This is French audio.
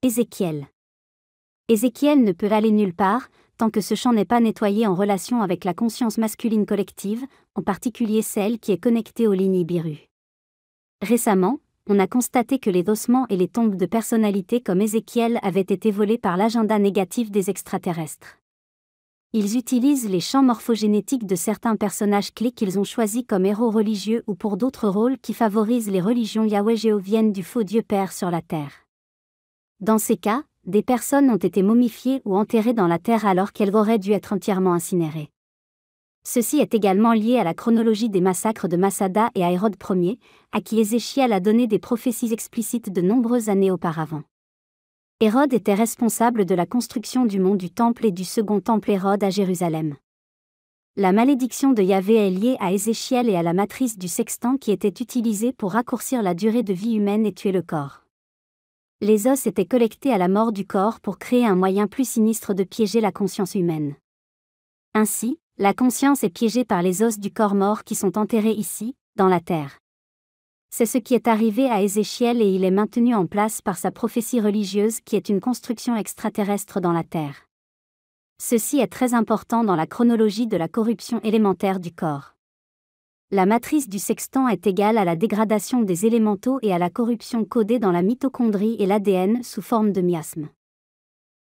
Ézéchiel. Ézéchiel ne peut aller nulle part, tant que ce champ n'est pas nettoyé en relation avec la conscience masculine collective, en particulier celle qui est connectée aux lignes Ibiru. Récemment, on a constaté que les ossements et les tombes de personnalités comme Ézéchiel avaient été volés par l'agenda négatif des extraterrestres. Ils utilisent les champs morphogénétiques de certains personnages clés qu'ils ont choisis comme héros religieux ou pour d'autres rôles qui favorisent les religions yahweh-jéhoviennes du faux Dieu Père sur la terre. Dans ces cas, des personnes ont été momifiées ou enterrées dans la terre alors qu'elles auraient dû être entièrement incinérées. Ceci est également lié à la chronologie des massacres de Masada et à Hérode Ier, à qui Ézéchiel a donné des prophéties explicites de nombreuses années auparavant. Hérode était responsable de la construction du mont du Temple et du second temple Hérode à Jérusalem. La malédiction de Yahvé est liée à Ézéchiel et à la matrice du sextant qui était utilisée pour raccourcir la durée de vie humaine et tuer le corps. Les os étaient collectés à la mort du corps pour créer un moyen plus sinistre de piéger la conscience humaine. Ainsi, la conscience est piégée par les os du corps mort qui sont enterrés ici, dans la terre. C'est ce qui est arrivé à Ézéchiel et il est maintenu en place par sa prophétie religieuse qui est une construction extraterrestre dans la terre. Ceci est très important dans la chronologie de la corruption élémentaire du corps. La matrice du sextant est égale à la dégradation des élémentaux et à la corruption codée dans la mitochondrie et l'ADN sous forme de miasme.